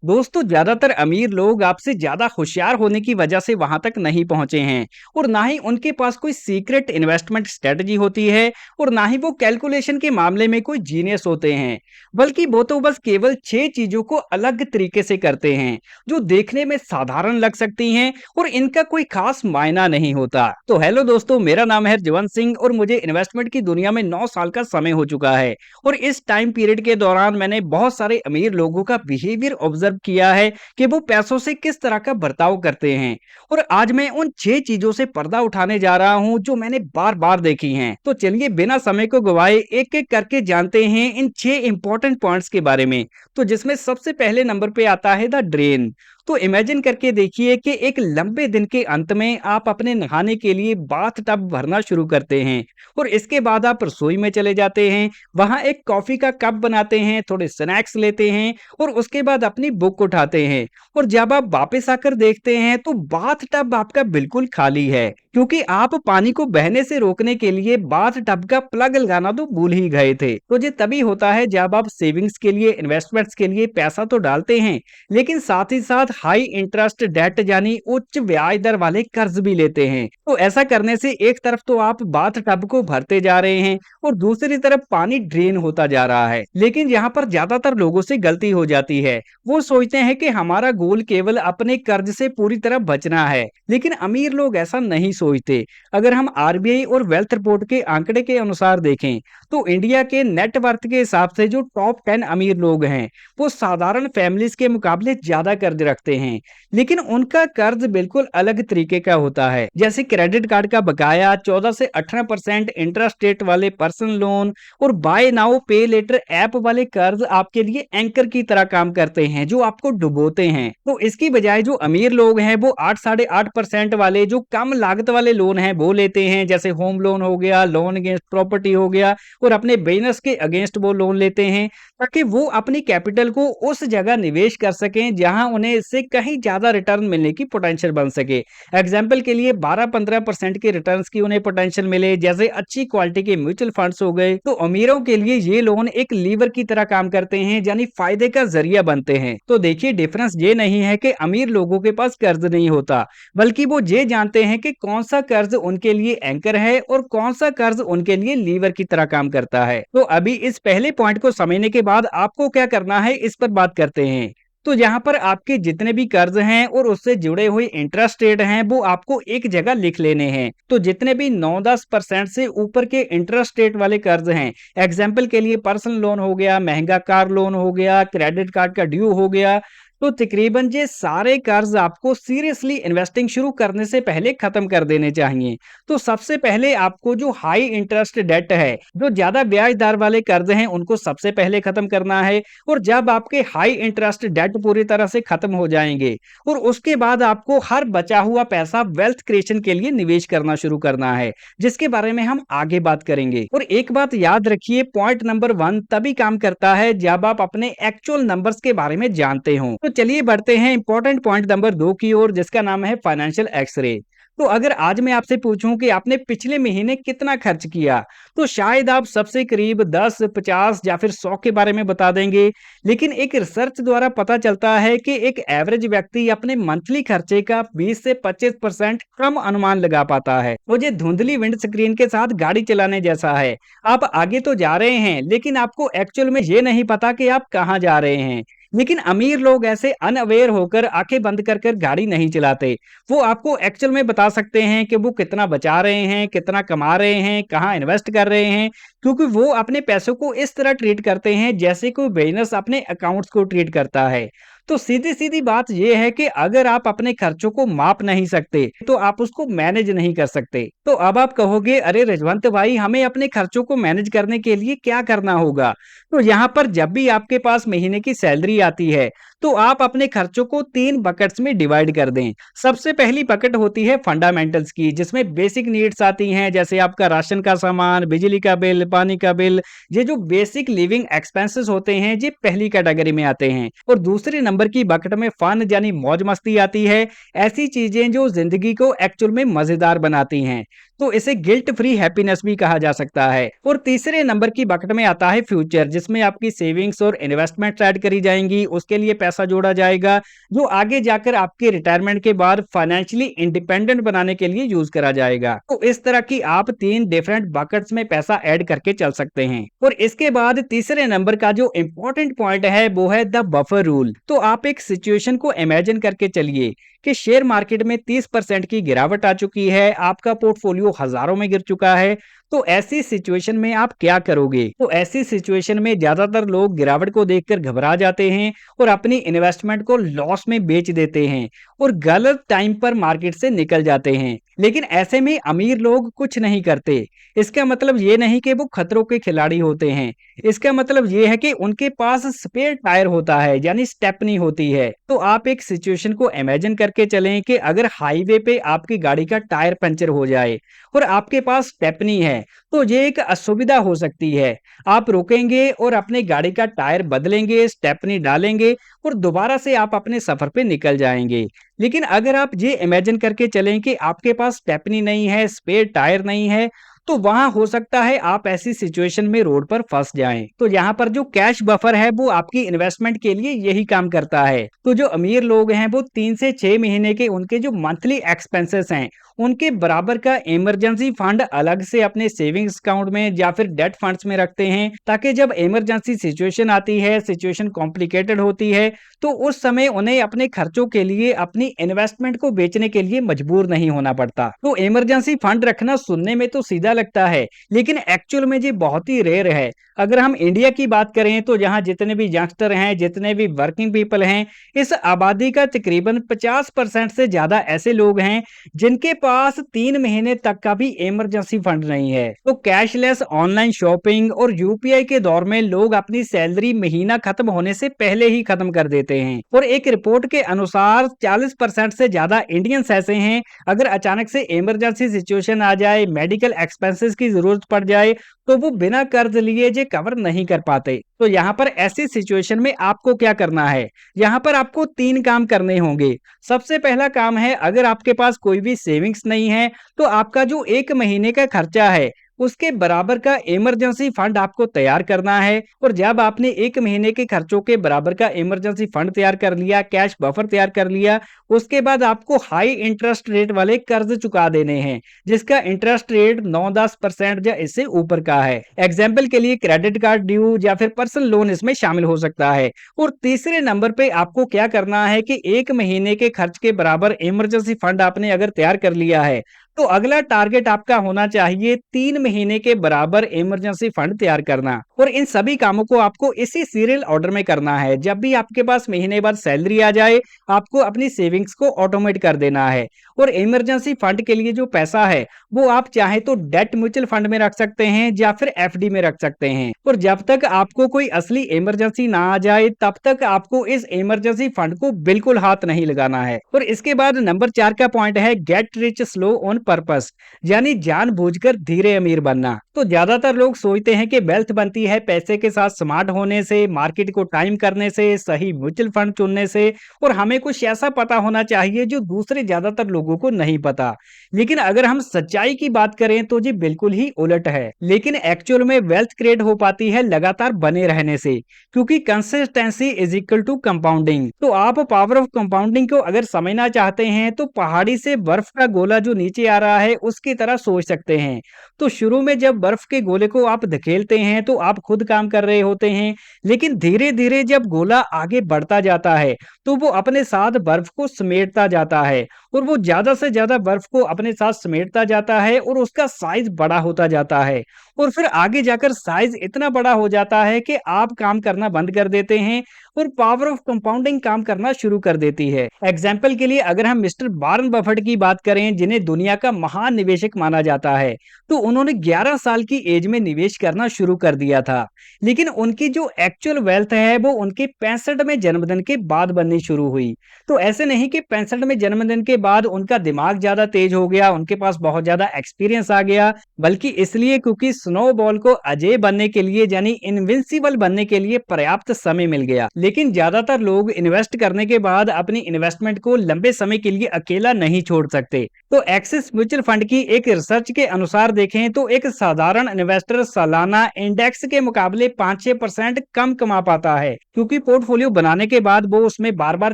दोस्तों, ज्यादातर अमीर लोग आपसे ज्यादा होशियार होने की वजह से वहां तक नहीं पहुंचे हैं और ना ही उनके पास कोई सीक्रेट इन्वेस्टमेंट स्ट्रेटजी होती है और ना ही वो कैलकुलेशन के मामले में कोई जीनियस होते हैं। बल्कि वो तो बस केवल 6 चीजों को अलग तरीके से करते हैं जो देखने में साधारण लग सकती हैं और इनका कोई खास मायना नहीं होता। तो हेलो दोस्तों, मेरा नाम है जवंत सिंह और मुझे इन्वेस्टमेंट की दुनिया में 9 साल का समय हो चुका है। और इस टाइम पीरियड के दौरान मैंने बहुत सारे अमीर लोगों का बिहेवियर ऑब्जर्व किया है कि वो पैसों से किस तरह का बर्ताव करते हैं। और आज मैं उन 6 चीजों से पर्दा उठाने जा रहा हूं जो मैंने बार बार देखी हैं। तो चलिए बिना समय को गवाए एक एक करके जानते हैं इन 6 इंपॉर्टेंट पॉइंट्स के बारे में। तो जिसमें सबसे पहले नंबर पे आता है द ड्रेन। तो इमेजिन करके देखिए कि एक लंबे दिन के अंत में आप अपने नहाने के लिए बाथ टब भरना शुरू करते हैं और इसके बाद आप रसोई में चले जाते हैं। वहां एक कॉफी का कप बनाते हैं, थोड़े स्नैक्स लेते हैं और उसके बाद अपनी बुक उठाते हैं। और जब आप वापस आकर देखते हैं तो बाथ टब आपका बिल्कुल खाली है, क्योंकि आप पानी को बहने से रोकने के लिए बाथ टब का प्लग लगाना तो भूल ही गए थे। तो ये तभी होता है जब आप सेविंग्स के लिए, इन्वेस्टमेंट्स के लिए पैसा तो डालते हैं, लेकिन साथ ही साथ हाई इंटरेस्ट डेट यानी उच्च ब्याज दर वाले कर्ज भी लेते हैं। तो ऐसा करने से एक तरफ तो आप बाथ टब को भरते जा रहे हैं और दूसरी तरफ पानी ड्रेन होता जा रहा है। लेकिन यहाँ पर ज्यादातर लोगों से गलती हो जाती है। वो सोचते हैं कि हमारा गोल केवल अपने कर्ज से पूरी तरह बचना है, लेकिन अमीर लोग ऐसा नहीं सोचते। अगर हम आरबीआई और वेल्थ रिपोर्ट के आंकड़े के अनुसार देखें तो इंडिया के नेटवर्थ के हिसाब से जो टॉप 10 अमीर लोग हैं वो साधारण फैमिलीज के मुकाबले ज्यादा कर्ज रखते हैं। लेकिन उनका कर्ज बिल्कुल अलग तरीके का होता है, जैसे क्रेडिट कार्ड का बकाया, 14 से 18% इंटरेस्ट रेट वाले पर्सनल लोन और बाय नाउ पे लेटर ऐप वाले कर्ज आपके लिए एंकर की तरह काम करते हैं जो आपको डुबोते हैं। तो इसकी बजाय जो अमीर लोग हैं वो 8 से 8.5% वाले जो कम लागत वाले लोन हैं वो लेते हैं, जैसे होम लोन हो गया, लोन अगेंस्ट प्रॉपर्टी हो गया, और अपने बिजनेस के अगेंस्ट वो लोन लेते हैं ताकि वो अपनी कैपिटल को उस जगह निवेश कर सकें जहां उन्हें इससे कहीं ज्यादा रिटर्न मिलने की पोटेंशियल बन सके। एग्जाम्पल के लिए 12-15% के रिटर्न्स की उन्हें पोटेंशियल मिले, जैसे अच्छी क्वालिटी के म्यूचुअल फंड्स हो गए। तो अमीरों के लिए ये लोन एक लीवर की तरह काम करते हैं, यानी फायदे का जरिया बनते हैं। तो देखिए, डिफरेंस ये नहीं है कि अमीर लोगों के पास कर्ज नहीं होता, बल्कि वो ये जानते हैं कि कौन सा कर्ज उनके लिए एंकर है और कौन सा कर्ज उनके लिए लीवर की तरह काम करता है। तो अभी इस पहले पॉइंट को समझने के बाद आपको क्या करना है इस पर बात करते हैं। तो यहाँ पर आपके जितने भी कर्ज हैं और उससे जुड़े हुए इंटरेस्ट रेट हैं वो आपको एक जगह लिख लेने हैं। तो जितने भी 9-10% से ऊपर के इंटरेस्ट रेट वाले कर्ज हैं, एग्जाम्पल के लिए पर्सनल लोन हो गया, महंगा कार लोन हो गया, क्रेडिट कार्ड का ड्यू हो गया, तो तकरीबन ये सारे कर्ज आपको सीरियसली इन्वेस्टिंग शुरू करने से पहले खत्म कर देने चाहिए। तो सबसे पहले आपको जो हाई इंटरेस्ट डेट है, जो ज्यादा ब्याज दर वाले कर्ज हैं, उनको सबसे पहले खत्म करना है। और जब आपके हाई इंटरेस्ट डेट पूरी तरह से खत्म हो जाएंगे और उसके बाद आपको हर बचा हुआ पैसा वेल्थ क्रिएशन के लिए निवेश करना शुरू करना है, जिसके बारे में हम आगे बात करेंगे। और एक बात याद रखिए, पॉइंट नंबर 1 तभी काम करता है जब आप अपने एक्चुअल नंबर्स के बारे में जानते हो। तो चलिए बढ़ते हैं इंपॉर्टेंट पॉइंट नंबर 2 की ओर, जिसका नाम है फाइनेंशियल एक्सरे। तो अगर आज मैं आपसे पूछूं कि आपने पिछले महीने कितना खर्च किया, तो शायद आप सबसे करीब 10, 50 या फिर 100 के बारे में बता देंगे। लेकिन एक रिसर्च द्वारा पता चलता है कि एक एवरेज व्यक्ति अपने मंथली खर्चे का 20 से 25% कम अनुमान लगा पाता है। तो ये धुंधली विंड स्क्रीन के साथ गाड़ी चलाने जैसा है। आप आगे तो जा रहे हैं, लेकिन आपको एक्चुअल में ये नहीं पता कि आप कहाँ जा रहे हैं। लेकिन अमीर लोग ऐसे अनअवेयर होकर आंखें बंद कर कर गाड़ी नहीं चलाते। वो आपको एक्चुअल में बता सकते हैं कि वो कितना बचा रहे हैं, कितना कमा रहे हैं, कहाँ इन्वेस्ट कर रहे हैं, क्योंकि वो अपने पैसों को इस तरह ट्रीट करते हैं जैसे कोई बिजनेस अपने अकाउंट्स को ट्रीट करता है। तो सीधी सीधी बात यह है कि अगर आप अपने खर्चों को माप नहीं सकते तो आप उसको मैनेज नहीं कर सकते। तो अब आप कहोगे, अरे रजवंत भाई, हमें अपने खर्चों को मैनेज करने के लिए क्या करना होगा? तो यहाँ पर जब भी आपके पास महीने की सैलरी आती है तो आप अपने खर्चों को 3 बकेट्स में डिवाइड कर दें। सबसे पहली बकेट होती है फंडामेंटल्स की, जिसमें बेसिक नीड्स आती हैं, जैसे आपका राशन का सामान, बिजली का बिल, पानी का बिल। ये जो बेसिक लिविंग एक्सपेंसेस होते हैं ये पहली कैटेगरी में आते हैं। और दूसरे नंबर की बकेट में फन यानी मौज मस्ती आती है, ऐसी चीजें जो जिंदगी को एक्चुअल में मजेदार बनाती हैं। तो इसे गिल्ट फ्री हैप्पीनेस भी कहा जा सकता है। और तीसरे नंबर की बकेट में आता है फ्यूचर, जिसमें आपकी सेविंग्स और इन्वेस्टमेंट ऐड करी जाएंगी, उसके लिए पैसा जोड़ा जाएगा जो आगे जाकर आपके रिटायरमेंट के बाद फाइनेंशियली इंडिपेंडेंट बनाने के लिए यूज करा जाएगा। तो इस तरह की आप 3 डिफरेंट बकेट्स में पैसा ऐड करके चल सकते हैं। और इसके बाद तीसरे नंबर का जो इंपॉर्टेंट पॉइंट है वो है द बफर रूल। तो आप एक सिचुएशन को इमेजिन करके चलिए कि शेयर मार्केट में 30% की गिरावट आ चुकी है, आपका पोर्टफोलियो हजारों में गिर चुका है। तो ऐसी सिचुएशन में आप क्या करोगे? तो ऐसी सिचुएशन में ज्यादातर लोग गिरावट को देखकर घबरा जाते हैं और अपनी इन्वेस्टमेंट को लॉस में बेच देते हैं और गलत टाइम पर मार्केट से निकल जाते हैं। लेकिन ऐसे में अमीर लोग कुछ नहीं करते। इसका मतलब ये नहीं कि वो खतरों के खिलाड़ी होते हैं, इसका मतलब ये है कि उनके पास स्पेयर टायर होता है, यानी स्टेपनी होती है। तो आप एक सिचुएशन को इमेजिन करके चलें कि अगर हाईवे पे आपकी गाड़ी का टायर पंचर हो जाए और आपके पास स्टेपनी है, तो ये एक असुविधा हो सकती है। आप रुकेंगे और अपने गाड़ी का टायर बदलेंगे, स्टेपनी डालेंगे और दोबारा से आप अपने सफर पे निकल जाएंगे। लेकिन अगर आप ये इमेजिन करके चलें कि आपके पास स्टेपनी नहीं है, स्पेयर टायर नहीं है, तो वहां हो सकता है आप ऐसी सिचुएशन में रोड पर फंस जाएं। तो यहाँ पर जो कैश बफर है वो आपकी इन्वेस्टमेंट के लिए यही काम करता है। तो जो अमीर लोग हैं वो 3 से 6 महीने के उनके जो मंथली एक्सपेंसेस हैं उनके बराबर का इमरजेंसी फंड अलग से अपने सेविंग्स अकाउंट में या फिर डेट फंड्स में रखते हैं, ताकि जब इमरजेंसी सिचुएशन आती है, सिचुएशन कॉम्प्लिकेटेड होती है, तो उस समय उन्हें अपने खर्चों के लिए अपनी इन्वेस्टमेंट को बेचने के लिए मजबूर नहीं होना पड़ता। तो इमरजेंसी फंड रखना सुनने में तो सीधा लगता है, लेकिन एक्चुअल में ये बहुत ही रेयर है। अगर हम इंडिया की बात करें तो यहाँ जितने भी यंगस्टर हैं, जितने भी वर्किंग पीपल हैं, इस आबादी का तकरीबन 50% से ज्यादा ऐसे लोग हैं जिनके पास 3 महीने तक का भी इमरजेंसी फंड नहीं है। तो कैशलेस ऑनलाइन शॉपिंग और यूपीआई के दौर में लोग अपनी सैलरी महीना खत्म होने से पहले ही खत्म कर देते हैं। और एक रिपोर्ट के अनुसार 40% से ज्यादा इंडियंस ऐसे हैं, अगर अचानक से इमरजेंसी सिचुएशन आ जाए, मेडिकल एक्सपेंसेस की जरूरत पड़ जाए, तो वो बिना कर्ज लिए जे कवर नहीं कर पाते। तो यहाँ पर ऐसी सिचुएशन में आपको क्या करना है? यहाँ पर आपको 3 काम करने होंगे। सबसे पहला काम है, अगर आपके पास कोई भी सेविंग्स नहीं है, तो आपका जो 1 महीने का खर्चा है उसके बराबर का इमरजेंसी फंड आपको तैयार करना है। और जब आपने 1 महीने के खर्चों के बराबर का इमरजेंसी फंड तैयार कर लिया, कैश बफर तैयार कर लिया, उसके बाद आपको हाई इंटरेस्ट रेट वाले कर्ज चुका देने हैं, जिसका इंटरेस्ट रेट 9-10% या इससे ऊपर का है। एग्जाम्पल के लिए क्रेडिट कार्ड ड्यू या फिर पर्सनल लोन इसमें शामिल हो सकता है। और तीसरे नंबर पे आपको क्या करना है कि 1 महीने के खर्च के बराबर इमरजेंसी फंड आपने अगर तैयार कर लिया है, तो अगला टारगेट आपका होना चाहिए 3 महीने के बराबर इमरजेंसी फंड तैयार करना। और इन सभी कामों को आपको इसी सीरियल ऑर्डर में करना है। जब भी आपके पास महीने बाद सैलरी आ जाए, आपको अपनी सेविंग्स को ऑटोमेट कर देना है। और इमरजेंसी फंड के लिए जो पैसा है वो आप चाहे तो डेट म्यूचुअल फंड में रख सकते हैं या फिर एफडी में रख सकते हैं। और जब तक आपको कोई असली इमरजेंसी ना आ जाए, तब तक आपको इस इमरजेंसी फंड को बिल्कुल हाथ नहीं लगाना है। और इसके बाद नंबर 4 का पॉइंट है get rich slow on purpose, यानी जानबूझकर धीरे अमीर बनना। तो ज्यादातर लोग सोचते हैं कि वेल्थ बनती है पैसे के साथ स्मार्ट होने से, मार्केट को टाइम करने से, सही म्यूचुअल फंड चुनने से, और हमें कुछ ऐसा पता होना चाहिए जो दूसरे ज्यादातर लोगों को नहीं पता। लेकिन अगर हम सच्चाई की बात करें तो जी बिल्कुल ही उलट है। लेकिन एक्चुअल में वेल्थ क्रिएट हो पाती है लगातार बने रहने से, क्योंकि consistency is equal to compounding. तो आप पावर ऑफ कंपाउंडिंग को अगर समझना चाहते हैं तो पहाड़ी से बर्फ का गोला जो नीचे आ रहा है उसकी तरह सोच सकते हैं। तो शुरू में जब बर्फ के गोले को आप धकेलते हैं तो आप खुद काम कर रहे होते हैं, लेकिन धीरे धीरे जब गोला आगे बढ़ता जाता है तो वो अपने साथ बर्फ को समेटता जाता है, और वो ज्यादा से ज्यादा बर्फ को अपने साथ समेटता जाता है और उसका साइज बड़ा होता जाता है। और फिर आगे जाकर साइज इतना बड़ा हो जाता है कि आप काम करना बंद कर देते हैं और पावर ऑफ कंपाउंडिंग काम करना शुरू कर देती है। एग्जाम्पल के लिए अगर हम मिस्टर वॉरेन बफेट की बात करें, जिन्हें दुनिया का महान निवेशक माना जाता है, तो उन्होंने 11 साल की एज में निवेश करना शुरू कर दिया था। लेकिन उनकी जो एक्चुअल वेल्थ है वो उनके 65वें जन्मदिन के बाद बननी शुरू हुई। तो ऐसे नहीं कि 65वें जन्मदिन के बाद उनका दिमाग ज्यादा तेज हो गया, उनके पास बहुत ज्यादा एक्सपीरियंस आ गया, बल्कि इसलिए क्योंकि स्नोबॉल को अजय बनने के लिए, यानी इनविंसिबल बनने के लिए पर्याप्त समय मिल गया। लेकिन ज्यादातर लोग इन्वेस्ट करने के बाद अपनी इन्वेस्टमेंट को लंबे समय के लिए अकेला नहीं छोड़ सकते। तो एक्सिस म्यूचुअल फंड की एक रिसर्च के अनुसार देखें तो एक साधारण इन्वेस्टर सालाना इंडेक्स के मुकाबले 5-6% कम कमा पाता है, क्योंकि पोर्टफोलियो बनाने के बाद वो उसमें बार बार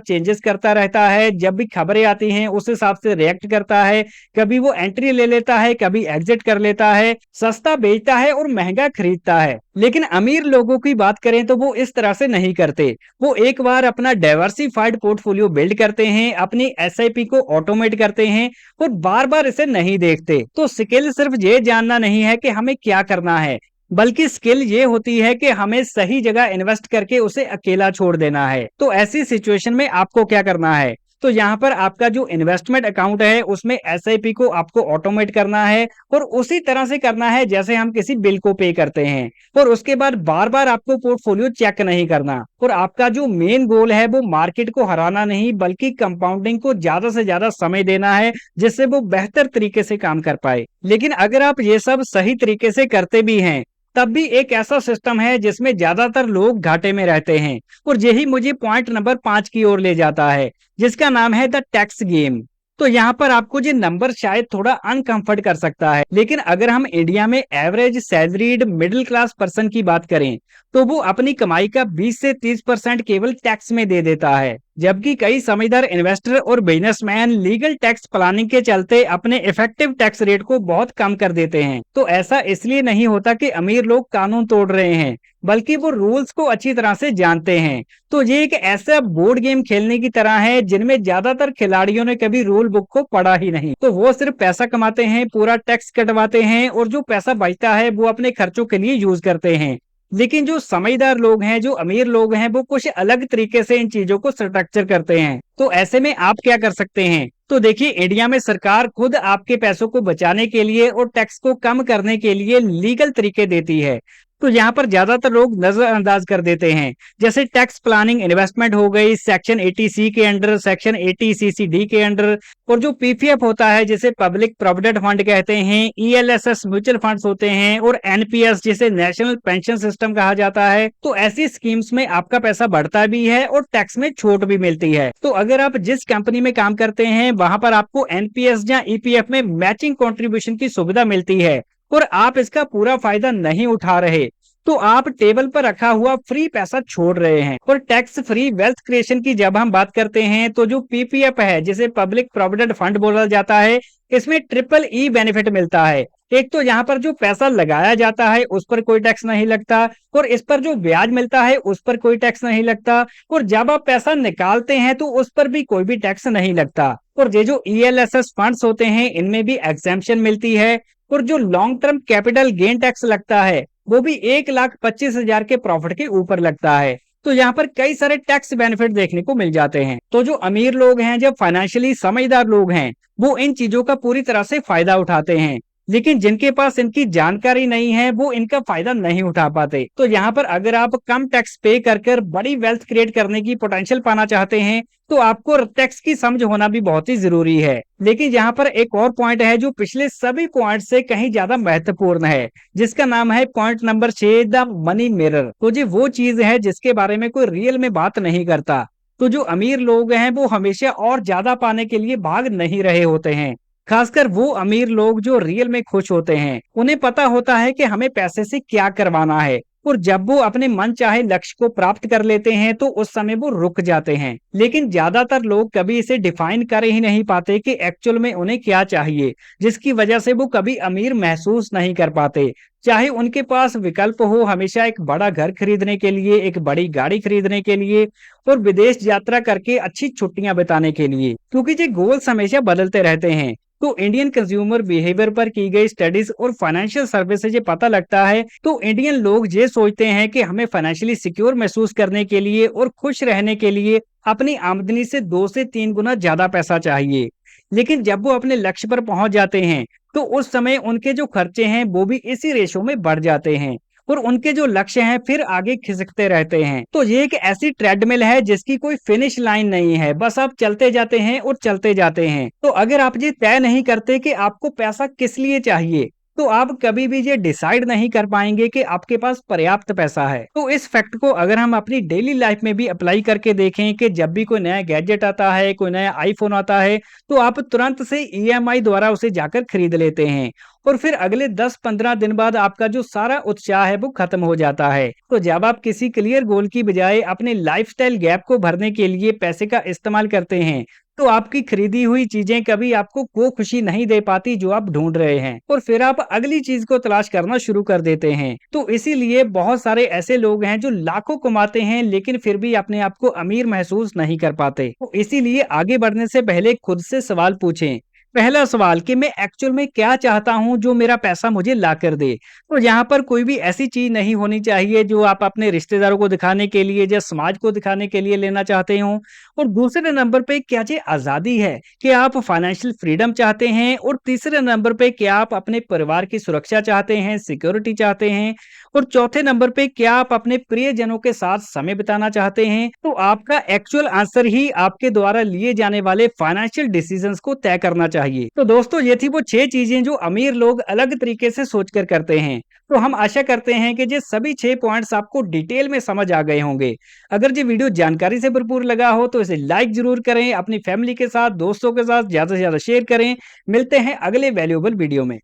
चेंजेस करता रहता है। जब भी खबरें आती हैं उस हिसाब से रिएक्ट करता है, कभी वो एंट्री ले लेता है, कभी एग्जिट कर लेता है, सस्ता बेचता है और महंगा खरीदता है। लेकिन अमीर लोगों की बात करें तो वो इस तरह से नहीं करते। वो एक बार अपना डाइवर्सिफाइड पोर्टफोलियो बिल्ड करते हैं, अपनी एसआईपी को ऑटोमेट करते हैं और बार बार इसे नहीं देखते। तो स्किल सिर्फ ये जानना नहीं है कि हमें क्या करना है, बल्कि स्किल ये होती है कि हमें सही जगह इन्वेस्ट करके उसे अकेला छोड़ देना है। तो ऐसी सिचुएशन में आपको क्या करना है, तो यहाँ पर आपका जो इन्वेस्टमेंट अकाउंट है उसमें एसआईपी को आपको ऑटोमेट करना है और उसी तरह से करना है जैसे हम किसी बिल को पे करते हैं। और उसके बाद बार बार आपको पोर्टफोलियो चेक नहीं करना। और आपका जो मेन गोल है वो मार्केट को हराना नहीं, बल्कि कंपाउंडिंग को ज्यादा से ज्यादा समय देना है, जिससे वो बेहतर तरीके से काम कर पाए। लेकिन अगर आप ये सब सही तरीके से करते भी हैं, तब भी एक ऐसा सिस्टम है जिसमें ज्यादातर लोग घाटे में रहते हैं। और यही मुझे पॉइंट नंबर 5 की ओर ले जाता है, जिसका नाम है द टैक्स गेम। तो यहाँ पर आपको ये नंबर शायद थोड़ा अनकंफर्ट कर सकता है, लेकिन अगर हम इंडिया में average salaried middle class person की बात करें तो वो अपनी कमाई का 20 से 30% केवल टैक्स में दे देता है। जबकि कई समझदार इन्वेस्टर और बिजनेसमैन लीगल टैक्स प्लानिंग के चलते अपने इफेक्टिव टैक्स रेट को बहुत कम कर देते हैं। तो ऐसा इसलिए नहीं होता कि अमीर लोग कानून तोड़ रहे हैं, बल्कि वो रूल्स को अच्छी तरह से जानते हैं। तो ये एक ऐसा बोर्ड गेम खेलने की तरह है जिनमें ज्यादातर खिलाड़ियों ने कभी रूल बुक को पढ़ा ही नहीं। तो वो सिर्फ पैसा कमाते हैं, पूरा टैक्स कटवाते हैं और जो पैसा बचता है वो अपने खर्चों के लिए यूज करते हैं। लेकिन जो समझदार लोग हैं, जो अमीर लोग हैं, वो कुछ अलग तरीके से इन चीजों को स्ट्रक्चर करते हैं। तो ऐसे में आप क्या कर सकते हैं, तो देखिए इंडिया में सरकार खुद आपके पैसों को बचाने के लिए और टैक्स को कम करने के लिए लीगल तरीके देती है। तो यहाँ पर ज्यादातर लोग नजरअंदाज कर देते हैं, जैसे टैक्स प्लानिंग इन्वेस्टमेंट हो गई सेक्शन 80C के अंडर, सेक्शन 80CCD के अंडर, और जो पीपीएफ होता है जिसे पब्लिक प्रोविडेंट फंड कहते हैं, ईएलएसएस म्यूचुअल फंड्स होते हैं, और एनपीएस जिसे नेशनल पेंशन सिस्टम कहा जाता है। तो ऐसी स्कीम्स में आपका पैसा बढ़ता भी है और टैक्स में छूट भी मिलती है। तो अगर आप जिस कंपनी में काम करते हैं वहां पर आपको एनपीएस या ईपीएफ में मैचिंग कंट्रीब्यूशन की सुविधा मिलती है और आप इसका पूरा फायदा नहीं उठा रहे, तो आप टेबल पर रखा हुआ फ्री पैसा छोड़ रहे हैं। और टैक्स फ्री वेल्थ क्रिएशन की जब हम बात करते हैं तो जो पीपीएफ है जिसे पब्लिक प्रोविडेंट फंड बोला जाता है, इसमें ट्रिपल ई बेनिफिट मिलता है। एक तो यहाँ पर जो पैसा लगाया जाता है उस पर कोई टैक्स नहीं लगता, और इस पर जो ब्याज मिलता है उस पर कोई टैक्स नहीं लगता, और जब आप पैसा निकालते हैं तो उस पर भी कोई भी टैक्स नहीं लगता। और ये जो ईएलएसएस फंड्स होते हैं इनमें भी एग्जेम्पशन मिलती है। और जो long term capital gain tax लगता है वो भी 1,25,000 के प्रॉफिट के ऊपर लगता है। तो यहाँ पर कई सारे टैक्स बेनिफिट देखने को मिल जाते हैं। तो जो अमीर लोग हैं, जो फाइनेंशियली समझदार लोग हैं, वो इन चीजों का पूरी तरह से फायदा उठाते हैं। लेकिन जिनके पास इनकी जानकारी नहीं है वो इनका फायदा नहीं उठा पाते। तो यहाँ पर अगर आप कम टैक्स पे कर बड़ी वेल्थ क्रिएट करने की पोटेंशियल पाना चाहते हैं तो आपको टैक्स की समझ होना भी बहुत ही जरूरी है। लेकिन यहाँ पर एक और पॉइंट है जो पिछले सभी पॉइंट से कहीं ज्यादा महत्वपूर्ण है, जिसका नाम है point number 6, the money mirror. तो ये वो चीज है जिसके बारे में कोई रियल में बात नहीं करता। तो जो अमीर लोग हैं वो हमेशा और ज्यादा पाने के लिए भाग नहीं रहे होते हैं। खासकर वो अमीर लोग जो रियल में खुश होते हैं, उन्हें पता होता है कि हमें पैसे से क्या करवाना है, और जब वो अपने मन चाहे लक्ष्य को प्राप्त कर लेते हैं तो उस समय वो रुक जाते हैं। लेकिन ज्यादातर लोग कभी इसे डिफाइन कर ही नहीं पाते कि एक्चुअल में उन्हें क्या चाहिए, जिसकी वजह से वो कभी अमीर महसूस नहीं कर पाते। चाहे उनके पास विकल्प हो हमेशा एक बड़ा घर खरीदने के लिए, एक बड़ी गाड़ी खरीदने के लिए, और विदेश यात्रा करके अच्छी छुट्टियां बिताने के लिए, क्योंकि ये गोल्स हमेशा बदलते रहते हैं। तो इंडियन कंज्यूमर बिहेवियर पर की गई स्टडीज और फाइनेंशियल सर्वे से ये पता लगता है, तो इंडियन लोग ये सोचते हैं कि हमें फाइनेंशियली सिक्योर महसूस करने के लिए और खुश रहने के लिए अपनी आमदनी से 2 से 3 गुना ज्यादा पैसा चाहिए। लेकिन जब वो अपने लक्ष्य पर पहुंच जाते हैं तो उस समय उनके जो खर्चे हैं वो भी इसी रेशो में बढ़ जाते हैं, और उनके जो लक्ष्य हैं फिर आगे खिसकते रहते हैं। तो ये एक ऐसी ट्रेडमिल है जिसकी कोई फिनिश लाइन नहीं है, बस आप चलते जाते हैं और चलते जाते हैं। तो अगर आप ये तय नहीं करते कि आपको पैसा किस लिए चाहिए, तो आप कभी भी ये डिसाइड नहीं कर पाएँगे कि आपके पास पर्याप्त पैसा है। तो इस फैक्ट को अगर हम अपनी डेली लाइफ में भी अप्लाई करके देखें कि जब भी कोई नया गैजेट आता है, कोई नया आईफ़ोन आता है, तो आप तुरंत से ईएमआई द्वारा उसे जाकर खरीद लेते हैं और फिर अगले 10-15 दिन बाद आपका जो सारा उत्साह है वो खत्म हो जाता है। तो जब आप किसी क्लियर गोल की बजाय अपने लाइफ़स्टाइल गैप को भरने के लिए पैसे का इस्तेमाल करते हैं, तो आपकी खरीदी हुई चीजें कभी आपको वो खुशी नहीं दे पाती जो आप ढूंढ रहे हैं और फिर आप अगली चीज को तलाश करना शुरू कर देते हैं। तो इसीलिए बहुत सारे ऐसे लोग हैं जो लाखों कमाते हैं लेकिन फिर भी अपने आप को अमीर महसूस नहीं कर पाते। तो इसीलिए आगे बढ़ने से पहले खुद से सवाल पूछें। पहला सवाल कि मैं एक्चुअल में क्या चाहता हूँ जो मेरा पैसा मुझे ला कर दे। तो यहाँ पर कोई भी ऐसी चीज नहीं होनी चाहिए जो आप अपने रिश्तेदारों को दिखाने के लिए या समाज को दिखाने के लिए लेना चाहते हो। और दूसरे नंबर पे क्या ये आज़ादी है कि आप फाइनेंशियल फ्रीडम चाहते हैं और तीसरे नंबर पे क्या आप अपने परिवार की सुरक्षा चाहते हैं, सिक्योरिटी चाहते हैं और चौथे नंबर पे क्या आप अपने प्रियजनों के साथ समय बिताना चाहते हैं। तो आपका एक्चुअल आंसर ही आपके द्वारा लिए जाने वाले फाइनेंशियल डिसीजंस को तय करना चाहिए। तो दोस्तों ये थी वो 6 चीजें जो अमीर लोग अलग तरीके से सोचकर करते हैं। तो हम आशा करते हैं कि ये सभी 6 पॉइंट्स आपको डिटेल में समझ आ गए होंगे। अगर ये वीडियो जानकारी से भरपूर लगा हो तो इसे लाइक जरूर करें, अपनी फैमिली के साथ, दोस्तों के साथ ज़्यादा से ज़्यादा शेयर करें। मिलते हैं अगले वैल्यूएबल वीडियो में।